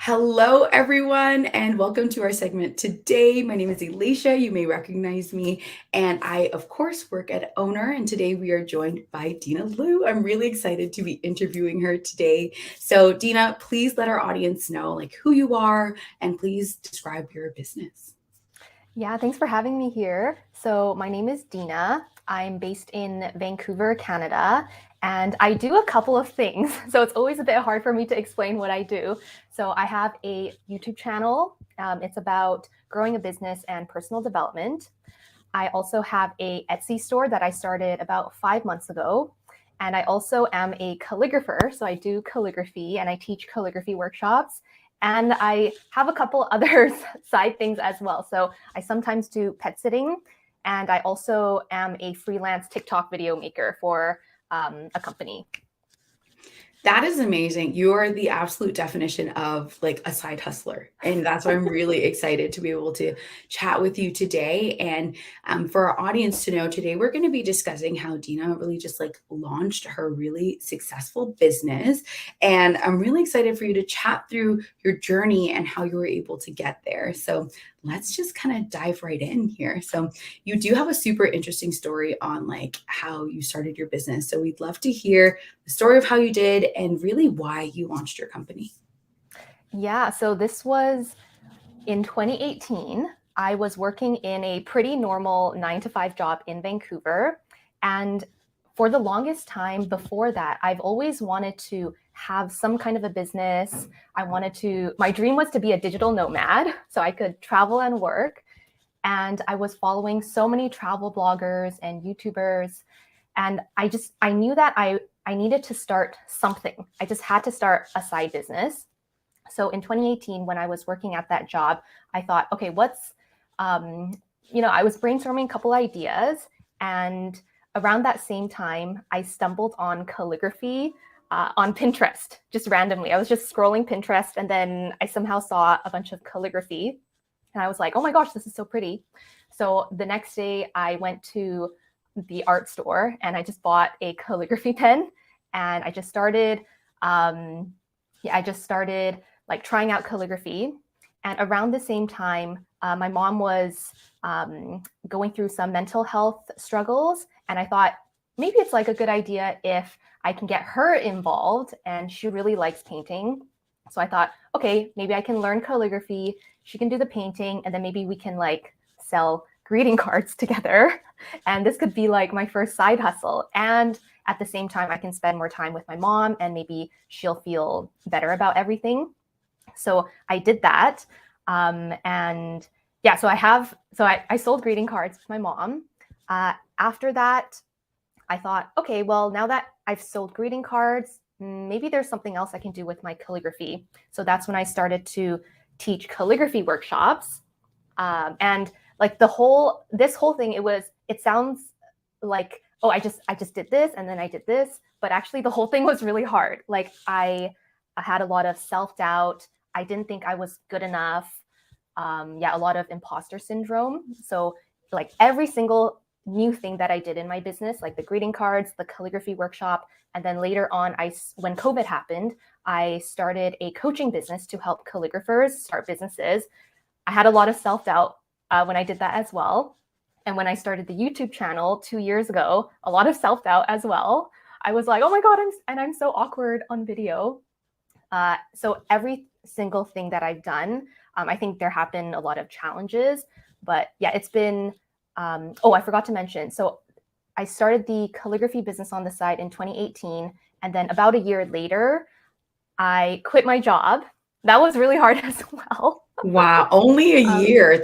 Hello, everyone, and welcome to our segment today. My name is Alicia. You may recognize me, and I, of course, work at Ownr. And today we are joined by Dina Lu. I'm really excited to be interviewing her today. So, Dina, please let our audience know who you are, and please describe your business. Yeah, thanks for having me here. So my name is Dina. I'm based in Vancouver, Canada, and I do a couple of things. So it's always a bit hard for me to explain what I do. So I have a YouTube channel. It's about growing a business and personal development. I also have a Etsy store that I started about 5 months ago. And I also am a calligrapher. So I do calligraphy and I teach calligraphy workshops. And I have a couple other side things as well. So I sometimes do pet sitting. And I also am a freelance TikTok video maker for a company. That is amazing. You are the absolute definition of a side hustler. And that's why I'm really excited to be able to chat with you today. And for our audience to know, today we're going to be discussing how Dina really just launched her really successful business. And I'm really excited for you to chat through your journey and how you were able to get there. So let's just kind of dive right in here. So you do have a super interesting story on how you started your business. So we'd love to hear the story of how you did and really why you launched your company. Yeah, so this was in 2018. I was working in a pretty normal 9-to-5 job in Vancouver. And for the longest time before that, I've always wanted to have some kind of a business. My dream was to be a digital nomad so I could travel and work. And I was following so many travel bloggers and YouTubers. And I knew that I needed to start something. I just had to start a side business. So in 2018, when I was working at that job, I thought, okay, I was brainstorming a couple ideas. And around that same time, I stumbled on calligraphy on Pinterest, just randomly. I was just scrolling Pinterest, and then I somehow saw a bunch of calligraphy. And I was like, oh my gosh, this is so pretty. So the next day, I went to the art store and I just bought a calligraphy pen, and I just started trying out calligraphy. And around the same time, my mom was going through some mental health struggles. And I thought maybe it's a good idea if I can get her involved. And she really likes painting. So I thought, okay, maybe I can learn calligraphy. She can do the painting. And then maybe we can sell greeting cards together. And this could be my first side hustle. And at the same time, I can spend more time with my mom and maybe she'll feel better about everything. So I did that. And yeah, so I sold greeting cards with my mom. After that, I thought, okay, well, now that I've sold greeting cards, maybe there's something else I can do with my calligraphy. So that's when I started to teach calligraphy workshops. And this whole thing, it sounds like, oh, I just did this and then I did this. But actually the whole thing was really hard. I had a lot of self-doubt. I didn't think I was good enough. A lot of imposter syndrome. So every single new thing that I did in my business, like the greeting cards, the calligraphy workshop, and then later on, when COVID happened, I started a coaching business to help calligraphers start businesses. I had a lot of self-doubt when I did that as well. And when I started the YouTube channel 2 years ago, a lot of self-doubt as well. I was like, oh my God, I'm so awkward on video. So every single thing that I've done, I think there have been a lot of challenges, but yeah, it's been, I forgot to mention. So I started the calligraphy business on the side in 2018. And then about a year later, I quit my job. That was really hard as well. Wow, only a year.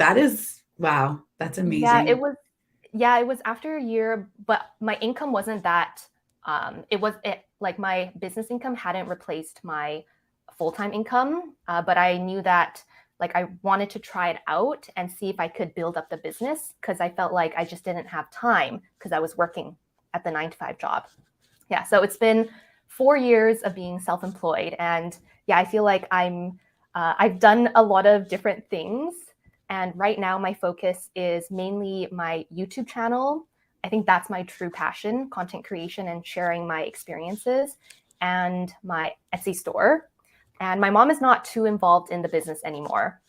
Wow, that's amazing. It was after a year, but my income wasn't that, my business income hadn't replaced my full-time income, but I knew that I wanted to try it out and see if I could build up the business because I felt like I just didn't have time because I was working at the 9-to-5 job. Yeah, so it's been 4 years of being self-employed, and yeah, I feel like I've done a lot of different things. And right now my focus is mainly my YouTube channel. I think that's my true passion, content creation and sharing my experiences, and my Etsy store. And my mom is not too involved in the business anymore.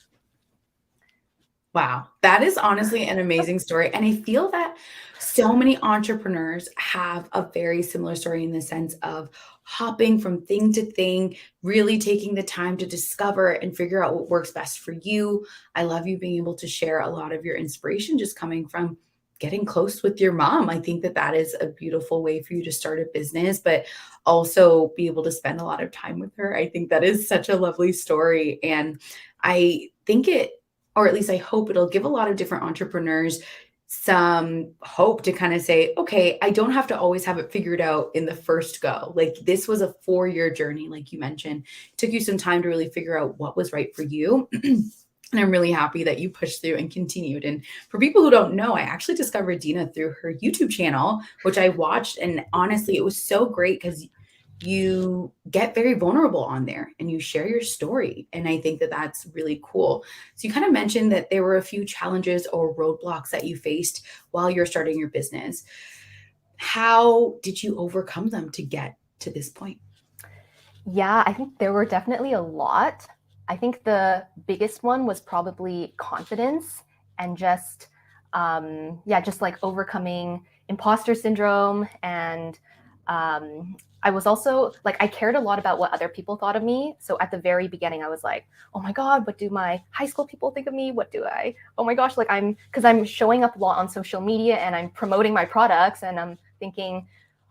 Wow, that is honestly an amazing story. And I feel that so many entrepreneurs have a very similar story in the sense of hopping from thing to thing, really taking the time to discover and figure out what works best for you. I love you being able to share a lot of your inspiration just coming from getting close with your mom. I think that that is a beautiful way for you to start a business, but also be able to spend a lot of time with her. I think that is such a lovely story. And I think it, or at least I hope it'll give a lot of different entrepreneurs some hope to kind of say, okay, I don't have to always have it figured out in the first go. Like this was a 4-year journey, like you mentioned. It took you some time to really figure out what was right for you. And I'm really happy that you pushed through and continued. And for people who don't know, I actually discovered Dina through her YouTube channel, which I watched. And honestly, it was so great because you get very vulnerable on there and you share your story. And I think that that's really cool. So you kind of mentioned that there were a few challenges or roadblocks that you faced while you're starting your business. How did you overcome them to get to this point? Yeah, I think there were definitely a lot. I think the biggest one was probably confidence and just, just like overcoming imposter syndrome. And I was also like, I cared a lot about what other people thought of me. So at the very beginning, I was like, oh my God, what do my high school people think of me? Oh my gosh, like because I'm showing up a lot on social media and I'm promoting my products and I'm thinking,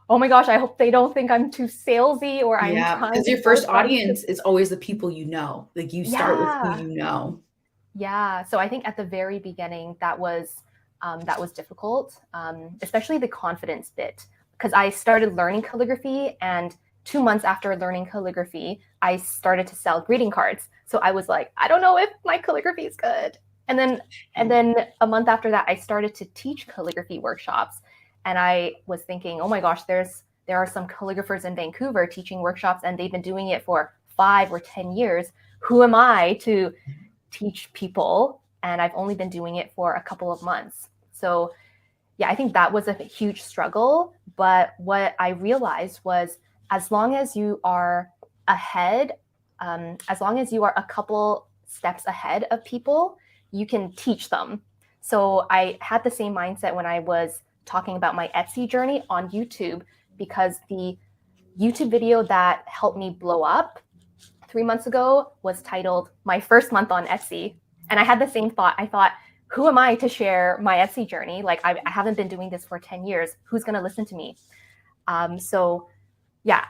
oh my gosh, I hope they don't think I'm too salesy or I'm Yeah, trying because to your sell first advice. audience is always the people you know. Like you start with who Yeah. you know. Yeah. So I think at the very beginning, that was difficult, especially the confidence bit, because I started learning calligraphy, and 2 months after learning calligraphy, I started to sell greeting cards. So I was like, I don't know if my calligraphy is good. And then a month after that, I started to teach calligraphy workshops, and I was thinking, oh my gosh, there are some calligraphers in Vancouver teaching workshops, and they've been doing it for 5 or 10 years. Who am I to teach people? And I've only been doing it for a couple of months. So yeah, I think that was a huge struggle. But what I realized was as long as you are ahead, as long as you are a couple steps ahead of people, you can teach them. So I had the same mindset when I was talking about my Etsy journey on YouTube, because the YouTube video that helped me blow up 3 months ago was titled My First Month on Etsy. And I had the same thought. I thought, who am I to share my Etsy journey? Like, I haven't been doing this for 10 years. Who's going to listen to me? So yeah.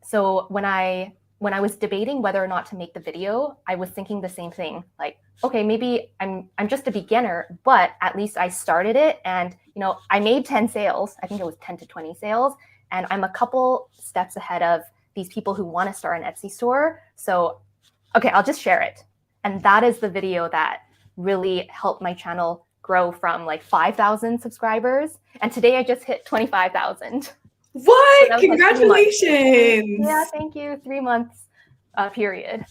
So when I was debating whether or not to make the video, I was thinking the same thing. Like, okay, maybe I'm just a beginner, but at least I started it, and I made 10 sales. I think it was 10 to 20 sales, and I'm a couple steps ahead of these people who want to start an Etsy store. So, okay, I'll just share it. And that is the video that really helped my channel grow from like 5,000 subscribers. And today I just hit 25,000. What? So like Congratulations. Yeah, thank you. 3 months period.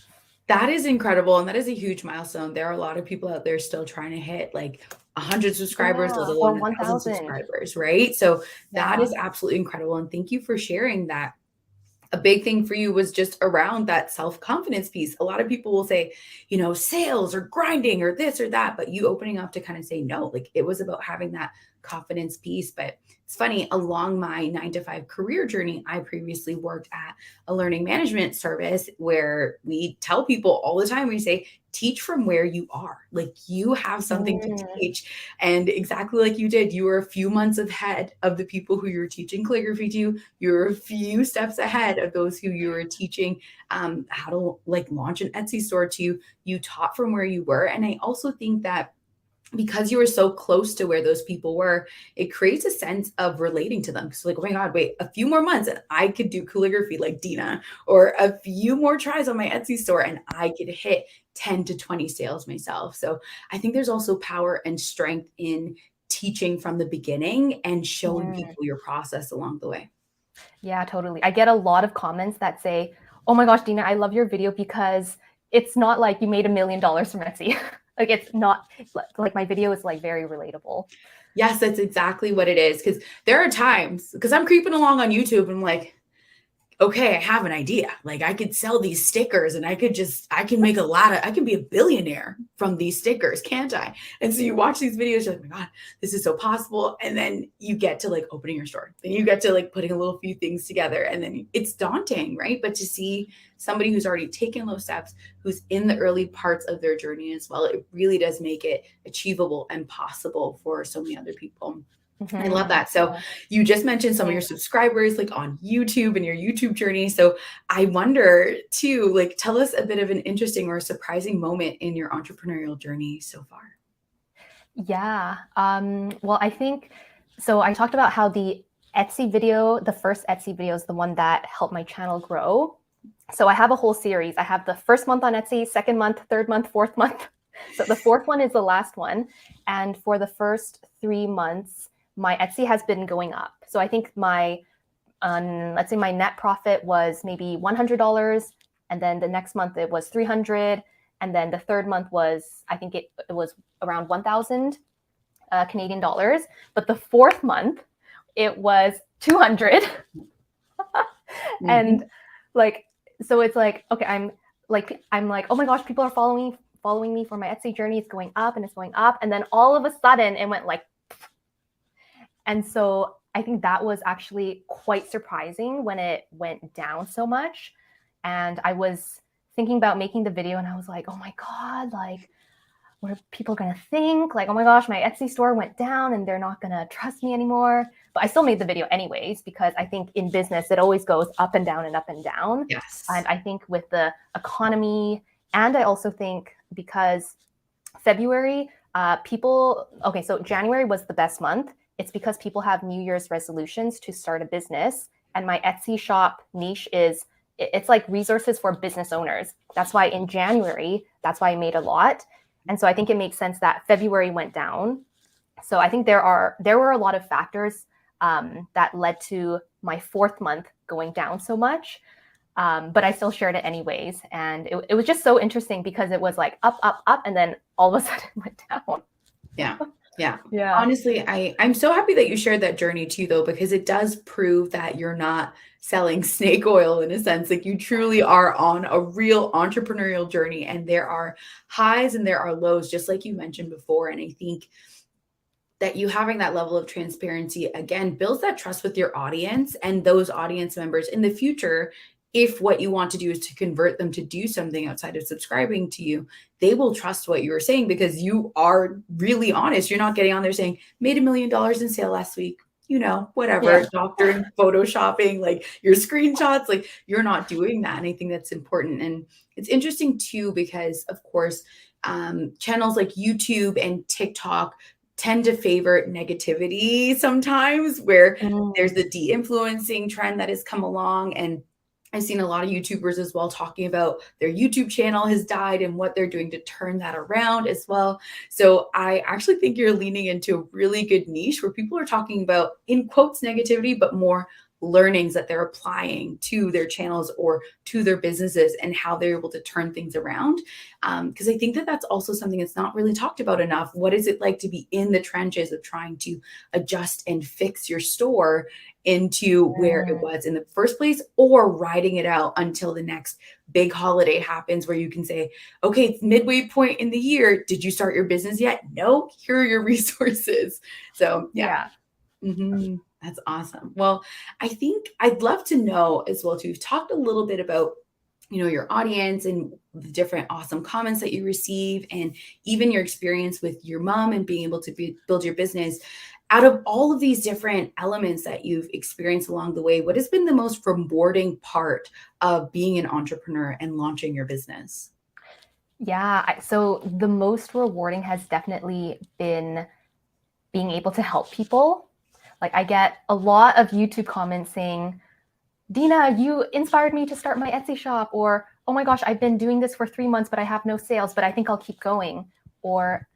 That is incredible. And that is a huge milestone. There are a lot of people out there still trying to hit like 100 subscribers, let Or alone 1,000 subscribers, right? So that is absolutely incredible. And thank you for sharing that. A big thing for you was just around that self-confidence piece. A lot of people will say, sales or grinding or this or that, but you opening up to kind of say, no, like it was about having that confidence piece. But it's funny, along my 9 to 5 career journey, I previously worked at a learning management service where we tell people all the time, we say, teach from where you are. Like you have something to teach. And exactly like you did, you were a few months ahead of the people who you're teaching calligraphy to. You're a few steps ahead of those who you were teaching how to like launch an Etsy store to. You taught from where you were. And I also think that because you were so close to where those people were, it creates a sense of relating to them. Because like, oh my God, wait, a few more months and I could do calligraphy like Dina, or a few more tries on my Etsy store and I could hit 10 to 20 sales myself. So I think there's also power and strength in teaching from the beginning and showing people your process along the way. Yeah, totally. I get a lot of comments that say, oh my gosh, Dina, I love your video because it's not like you made $1 million from Etsy. Like it's not like my video is like very relatable. Yes, that's exactly what it is. Because there are times, because I'm creeping along on YouTube and I'm like, okay, I have an idea. Like I could sell these stickers and I can make I can be a billionaire from these stickers, can't I? And so you watch these videos, you're like, oh my God, this is so possible. And then you get to like opening your store. Then you get to like putting a little few things together. And then it's daunting, right? But to see somebody who's already taken those steps, who's in the early parts of their journey as well, it really does make it achievable and possible for so many other people. I love that. So you just mentioned some of your subscribers like on YouTube and your YouTube journey. So I wonder too, like tell us a bit of an interesting or surprising moment in your entrepreneurial journey so far. Yeah. Well, I think, so I talked about how the Etsy video, the first Etsy video is the one that helped my channel grow. So I have a whole series. I have the first month on Etsy, second month, third month, fourth month. So the fourth one is the last one. And for the first 3 months, my Etsy has been going up. So I think my, let's say my net profit was maybe $100. And then the next month it was 300. And then the third month was, I think it was around 1,000 Canadian dollars. But the fourth month, it was 200. And like, so it's like, okay, I'm like, oh my gosh, people are following me for my Etsy journey. It's going up and it's going up. And then all of a sudden it went like, and so I think that was actually quite surprising when it went down so much. And I was thinking about making the video and I was like, oh my God, like, what are people going to think? Like, oh my gosh, my Etsy store went down and they're not going to trust me anymore. But I still made the video anyways, because I think in business, it always goes up and down and up and down. Yes. And I think with the economy, and I also think because February, okay, so January was the best month. It's because people have New Year's resolutions to start a business. And my Etsy shop niche it's like resources for business owners. That's why in January, that's why I made a lot. And so I think it makes sense that February went down. So I think there were a lot of factors that led to my fourth month going down so much. But I still shared it anyways. And it was just so interesting because it was like up, up, up, and then all of a sudden it went down. Yeah. Yeah. Yeah. Honestly, I'm so happy that you shared that journey too, though, because it does prove that you're not selling snake oil in a sense. Like you truly are on a real entrepreneurial journey and there are highs and there are lows, just like you mentioned before. And I think that you having that level of transparency again builds that trust with your audience and those audience members in the future. If what you want to do is to convert them to do something outside of subscribing to you, they will trust what you are saying because you are really honest. You're not getting on there saying, made $1 million in sale last week, whatever, doctor photoshopping, like your screenshots, like you're not doing that. And I think that's important. And it's interesting too, because of course, channels like YouTube and TikTok tend to favor negativity sometimes where there's the de-influencing trend that has come along. And I've seen a lot of YouTubers as well talking about their YouTube channel has died and what they're doing to turn that around as well. So I actually think you're leaning into a really good niche where people are talking about, in quotes, negativity, but more learnings that they're applying to their channels or to their businesses and how they're able to turn things around. Because I think that that's also something that's not really talked about enough. What is it like to be in the trenches of trying to adjust and fix your store into where it was in the first place, or riding it out until the next big holiday happens where you can say, okay, it's midway point in the year. Did you start your business yet? No, here are your resources. So yeah. That's awesome. Well, I think I'd love to know as well, too. We've talked a little bit about your audience and the different awesome comments that you receive and even your experience with your mom and being able to build your business. Out of all of these different elements that you've experienced along the way, what has been the most rewarding part of being an entrepreneur and launching your business? Yeah, so the most rewarding has definitely been being able to help people. Like I get a lot of YouTube comments saying, Dina, you inspired me to start my Etsy shop, or, oh my gosh, I've been doing this for 3 months, but I have no sales, but I think I'll keep going. Or,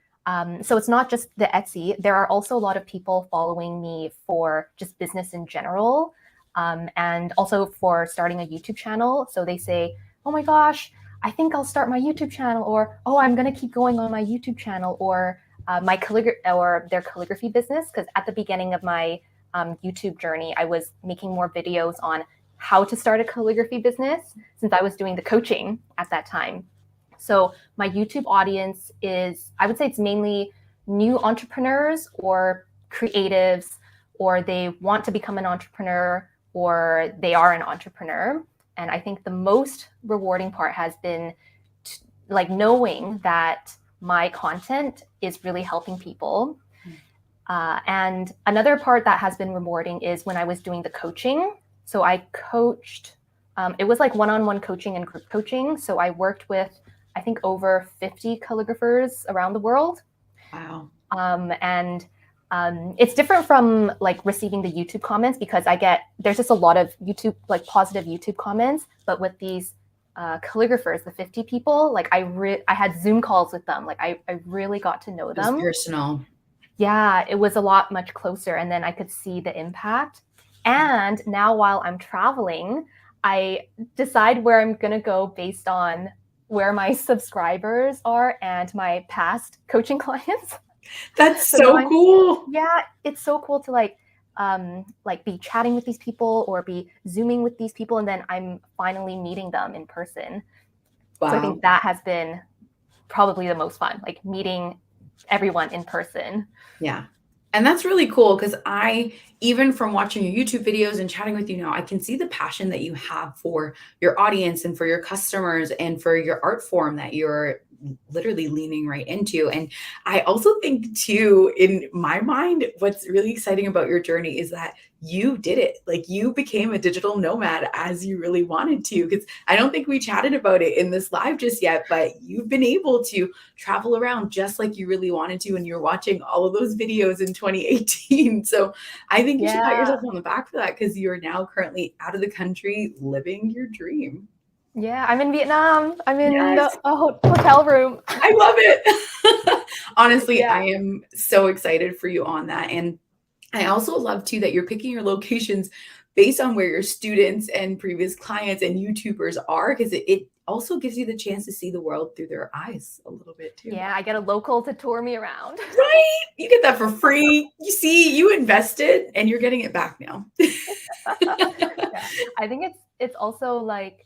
so it's not just the Etsy. There are also a lot of people following me for just business in general, and also for starting a YouTube channel. So they say, oh my gosh, I think I'll start my YouTube channel, or, oh, I'm going to keep going on my YouTube channel, or their calligraphy business. Because at the beginning of my YouTube journey, I was making more videos on how to start a calligraphy business since I was doing the coaching at that time. So my YouTube audience is, I would say it's mainly new entrepreneurs or creatives, or they want to become an entrepreneur, or they are an entrepreneur. And I think the most rewarding part has been like knowing that my content is really helping people. And another part that has been rewarding is when I was doing the coaching. So I coached, it was like one-on-one coaching and group coaching. So I worked with, I think, over 50 calligraphers around the world. Wow. And it's different from like receiving the YouTube comments, because there's just a lot of YouTube, like positive YouTube comments. But with these calligraphers, the 50 people, like I had Zoom calls with them. Like I really got to know them. It was personal. Yeah, it was a lot much closer. And then I could see the impact. And now while I'm traveling, I decide where I'm going to go based on where my subscribers are and my past coaching clients. That's so cool. Yeah, it's so cool to like be chatting with these people or be Zooming with these people, and then I'm finally meeting them in person. Wow. So I think that has been probably the most fun, like meeting everyone in person. Yeah. And that's really cool, because even from watching your YouTube videos and chatting with you now, I can see the passion that you have for your audience and for your customers and for your art form that you're literally leaning right into. And I also think too, in my mind, what's really exciting about your journey is that you did it. Like, you became a digital nomad as you really wanted to, because I don't think we chatted about it in this live just yet, but you've been able to travel around just like you really wanted to. And you're watching all of those videos in 2018. So I think you should pat yourself on the back for that, because you're now currently out of the country living your dream. Yeah, I'm in Vietnam. I'm in a hotel room. I love it. Honestly, I am so excited for you on that. And I also love too that you're picking your locations based on where your students and previous clients and YouTubers are, because it also gives you the chance to see the world through their eyes a little bit too. Yeah, I get a local to tour me around. Right? You get that for free. You see, you invested and you're getting it back now. Yeah. I think it's also like,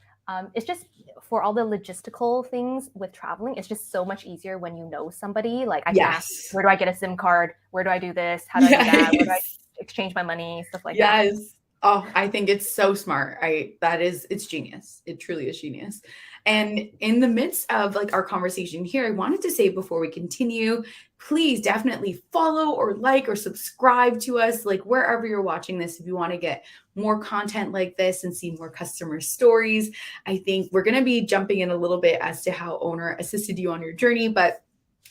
it's just for all the logistical things with traveling, it's just so much easier when you know somebody. Like I can ask, where do I get a SIM card? Where do I do this? How do I do that? Where do I exchange my money? Stuff like that. Yes. Oh, I think it's so smart. It's genius. It truly is genius. And in the midst of like our conversation here, I wanted to say before we continue, please definitely follow or like or subscribe to us, like wherever you're watching this. If you want to get more content like this and see more customer stories, I think we're going to be jumping in a little bit as to how Ownr assisted you on your journey, but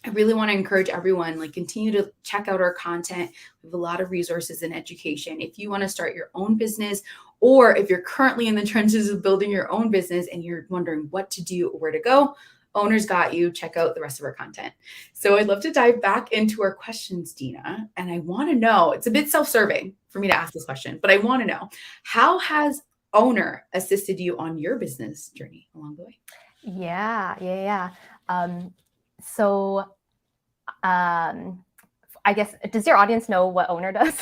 I really want to encourage everyone, like, continue to check out our content. We have a lot of resources and education. If you want to start your own business, or if you're currently in the trenches of building your own business and you're wondering what to do or where to go, Ownr's got you. Check out the rest of our content. So I'd love to dive back into our questions, Dina. And I want to know, it's a bit self-serving for me to ask this question, but I want to know, how has Ownr assisted you on your business journey along the way? Yeah. So I guess, does your audience know what Ownr does?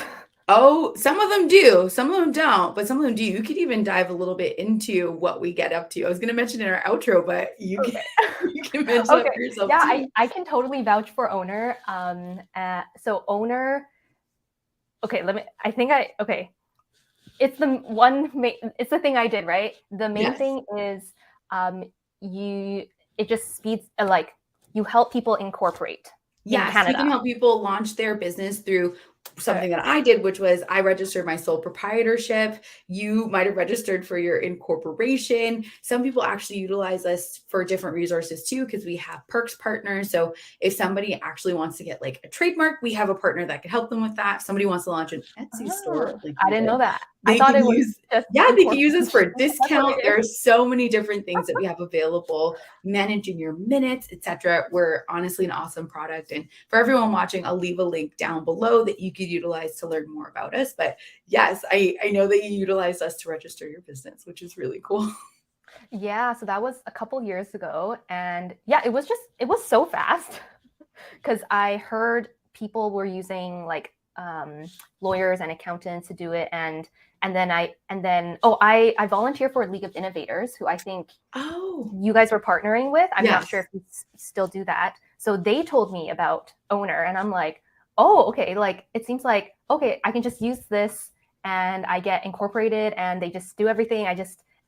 Oh, some of them do, some of them don't, but some of them do. You could even dive a little bit into what we get up to. I was going to mention in our outro, but you can mention that for yourself too. I can totally vouch for Ownr. So Ownr, it's it's the thing I did, right? The main thing is it just speeds, you help people incorporate. Yes, you can help people launch their business through something that I did, which was I registered my sole proprietorship. You might have registered for your incorporation. Some people actually utilize us for different resources too, because we have perks partners. So if somebody actually wants to get like a trademark, we have a partner that could help them with that. If somebody wants to launch an Etsy store. I didn't know that. I thought it was they can use us for a discount. There are so many different things that we have available, managing your minutes, etc. We're honestly an awesome product. And for everyone watching, I'll leave a link down below that you could utilize to learn more about us. But yes, I know that you utilized us to register your business, which is really cool. Yeah, so that was a couple years ago. And yeah, it was so fast because I heard people were using like lawyers and accountants to do it. And I volunteer for League of Innovators, who I think you guys were partnering with. I'm not sure if you still do that. So they told me about Ownr, and I'm like, oh, okay. Like, it seems like, okay, I can just use this and I get incorporated and they just do everything.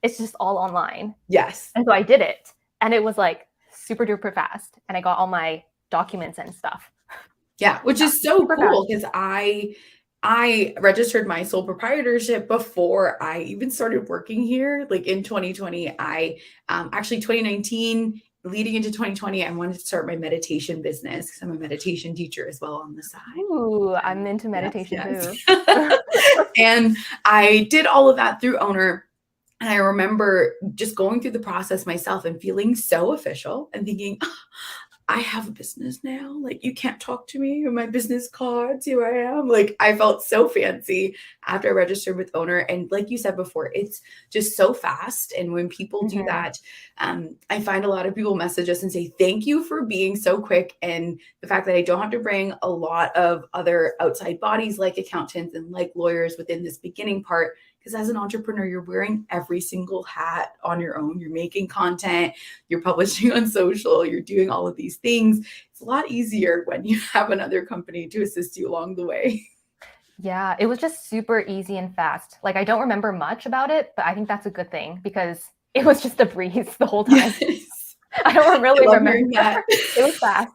It's just all online. Yes. And so I did it, and it was like super duper fast, and I got all my documents and stuff. Yeah, which is so cool, because I registered my sole proprietorship before I even started working here. Like in 2020, I actually 2019 leading into 2020, I wanted to start my meditation business because I'm a meditation teacher as well on the side. Ooh, I'm into meditation too. And I did all of that through Ownr. And I remember just going through the process myself and feeling so official and thinking, oh, I have a business now. Like, you can't talk to me with my business cards. Here I am. Like, I felt so fancy after I registered with Ownr. And like you said before, it's just so fast. And when people do that, I find a lot of people message us and say, thank you for being so quick. And the fact that I don't have to bring a lot of other outside bodies like accountants and like lawyers within this beginning part. Because as an entrepreneur, you're wearing every single hat on your own. You're making content, you're publishing on social, you're doing all of these things. It's a lot easier when you have another company to assist you along the way. Yeah, it was just super easy and fast. Like, I don't remember much about it, but I think that's a good thing because it was just a breeze the whole time. Yes. I don't really remember that. It was fast.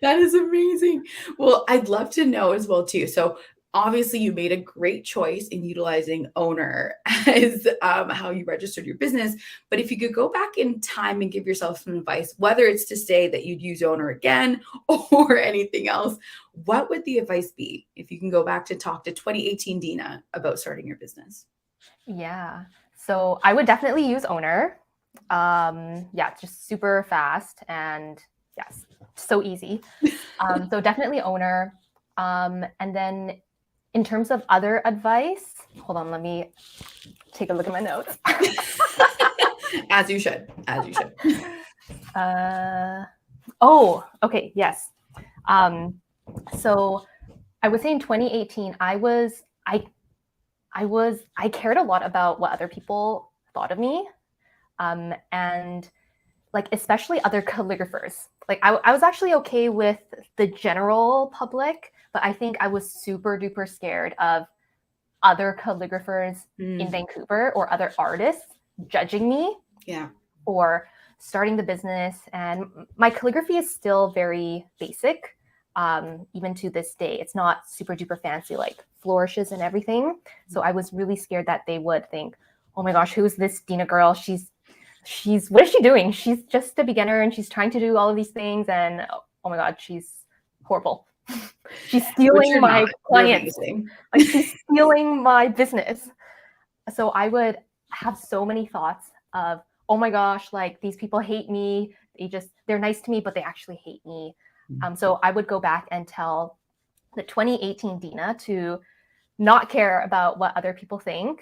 That is amazing. Well, I'd love to know as well too. So obviously you made a great choice in utilizing Ownr as how you registered your business. But if you could go back in time and give yourself some advice, whether it's to say that you'd use Ownr again or anything else, what would the advice be if you can go back to talk to 2018 Dina about starting your business? Yeah, so I would definitely use Ownr. Yeah, just super fast and yes, so easy. So definitely Ownr. And then in terms of other advice, hold on, let me take a look at my notes. As you should, as you should. Oh, okay, yes. So I would say in 2018, I cared a lot about what other people thought of me. And like, especially other calligraphers. Like, I was actually okay with the general public, but I think I was super duper scared of other calligraphers in Vancouver or other artists judging me for starting the business. And my calligraphy is still very basic, even to this day. It's not super duper fancy, like flourishes and everything. So I was really scared that they would think, oh my gosh, who's this Dina girl? What is she doing? She's just a beginner and she's trying to do all of these things. And oh my God, she's horrible. She's stealing my clients. Like, she's stealing my business. So I would have so many thoughts of, oh my gosh, like, these people hate me. They're nice to me, but they actually hate me. So I would go back and tell the 2018 Dina to not care about what other people think.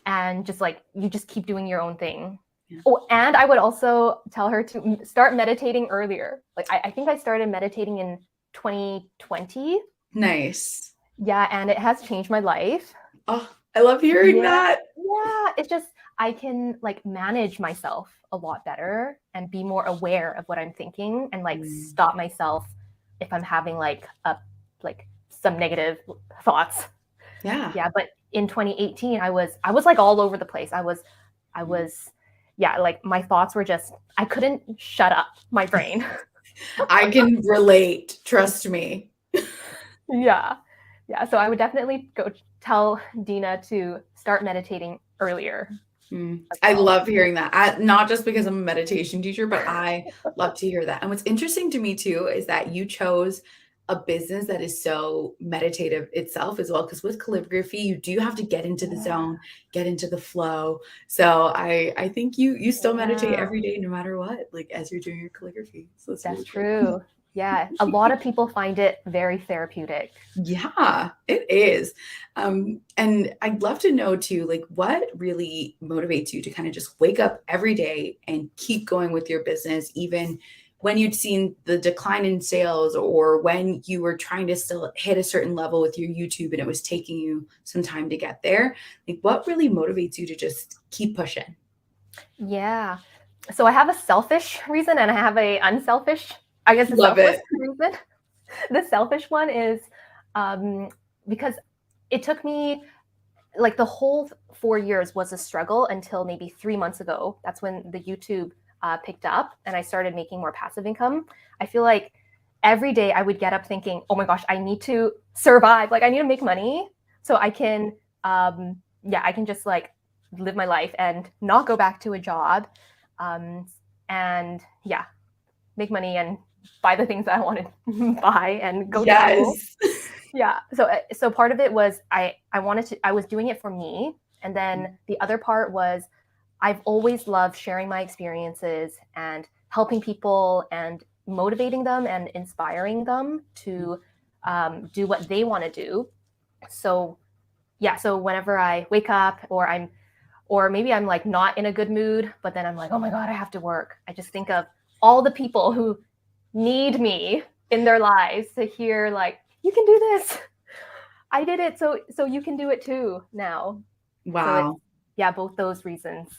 And just like, you just keep doing your own thing. Yeah. Oh, and I would also tell her to start meditating earlier. Like, I think I started meditating in 2020. Nice. Yeah, and it has changed my life. Oh, I love hearing that. Yeah, it's just, I can like manage myself a lot better and be more aware of what I'm thinking and like stop myself if I'm having like some negative thoughts. Yeah. Yeah, but in 2018, I was like all over the place. I was like, my thoughts were just, I couldn't shut up my brain. I can relate. Trust me. Yeah. So I would definitely go tell Dina to start meditating earlier. I love hearing that. Not just because I'm a meditation teacher, but I love to hear that. And what's interesting to me too is that you chose a business that is so meditative itself as well. Because with calligraphy, you do have to get into the zone, get into the flow. So I think you still meditate every day, no matter what, like as you're doing your calligraphy. So that's really true. Yeah, a lot of people find it very therapeutic. Yeah, it is. And I'd love to know too, like, what really motivates you to kind of just wake up every day and keep going with your business, even when you'd seen the decline in sales, or when you were trying to still hit a certain level with your YouTube and it was taking you some time to get there, like what really motivates you to just keep pushing? Yeah. So I have a selfish reason and I have a unselfish, I guess, a Love selfless it. reason. The selfish one is because it took me like the whole 4 years was a struggle until maybe 3 months ago. That's when the YouTube picked up and I started making more passive income. I feel like every day I would get up thinking, oh my gosh, I need to survive. Like I need to make money so I can, I can just like live my life and not go back to a job. And yeah, make money and buy the things that I want to buy and go travel. Yes. Yeah. So part of it was I was doing it for me. And then the other part was I've always loved sharing my experiences and helping people and motivating them and inspiring them to do what they want to do. So yeah, so whenever I wake up or maybe I'm like not in a good mood, but then I'm like, oh my God, I have to work. I just think of all the people who need me in their lives to hear like, you can do this. I did it. So you can do it too now. Wow. So yeah, both those reasons.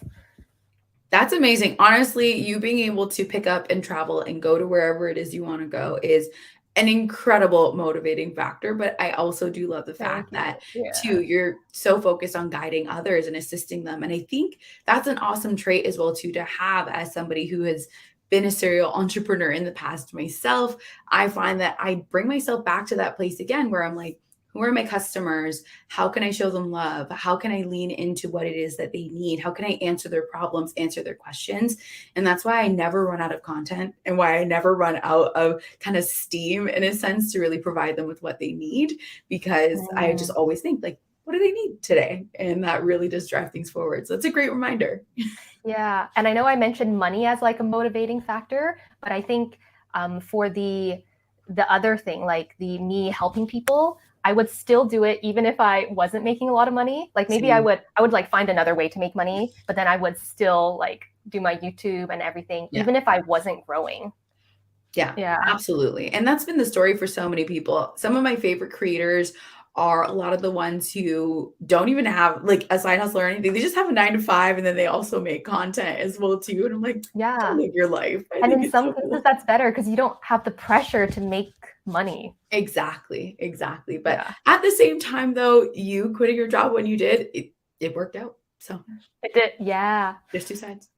That's amazing. Honestly, you being able to pick up and travel and go to wherever it is you want to go is an incredible motivating factor. But I also do love the fact that, too, you're so focused on guiding others and assisting them. And I think that's an awesome trait as well, too, to have as somebody who has been a serial entrepreneur in the past myself. I find that I bring myself back to that place again where I'm like, who are my customers? How can I show them love? How can I lean into what it is that they need? How can I answer their problems, answer their questions? And that's why I never run out of content and why I never run out of kind of steam in a sense to really provide them with what they need, because I just always think like, what do they need today? And that really does drive things forward. So it's a great reminder. Yeah. And I know I mentioned money as like a motivating factor, but I think for the other thing, like the me helping people, I would still do it even if I wasn't making a lot of money. Like maybe I would like find another way to make money, but then I would still like do my YouTube and everything, even if I wasn't growing. Yeah, absolutely. And that's been the story for so many people. Some of my favorite creators are a lot of the ones who don't even have like a side hustle or anything. They just have a 9 to 5 and then they also make content as well too. And I'm like, yeah, live your life. And in some cases that's better because you don't have the pressure to make money. Exactly. But at the same time though, you quitting your job when you did, it worked out. So it did. Yeah. There's two sides.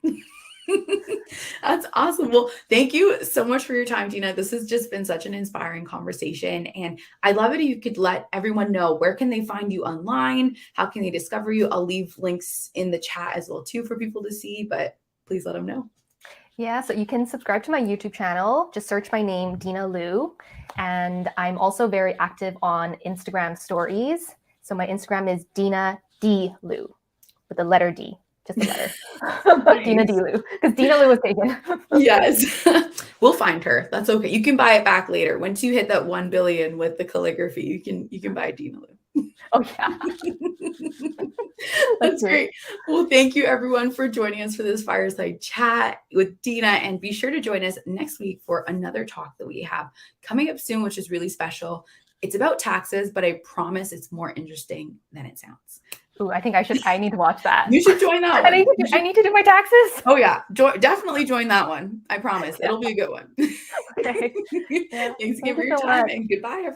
That's awesome. Well, thank you so much for your time, Dina. This has just been such an inspiring conversation. And I love it if you could let everyone know, where can they find you online? How can they discover you? I'll leave links in the chat as well too for people to see, but please let them know. Yeah, so you can subscribe to my YouTube channel. Just search my name, Dina Lu. And I'm also very active on Instagram stories. So my Instagram is Dina D Lu with the letter D. Just a letter. Nice. Dina D Lu, because Dina Lu was taken. Yes. We'll find her. That's okay. You can buy it back later. Once you hit that 1 billion with the calligraphy, you can buy Dina Lu. Oh yeah. That's great. Well, thank you everyone for joining us for this fireside chat with Dina, and be sure to join us next week for another talk that we have coming up soon, which is really special. It's about taxes, but I promise it's more interesting than it sounds. Ooh, I think I need to watch that. You should join that one. I need to do my taxes. Oh yeah. Definitely join that one. I promise. It'll be a good one. Okay. Thanks again for your time and goodbye everyone.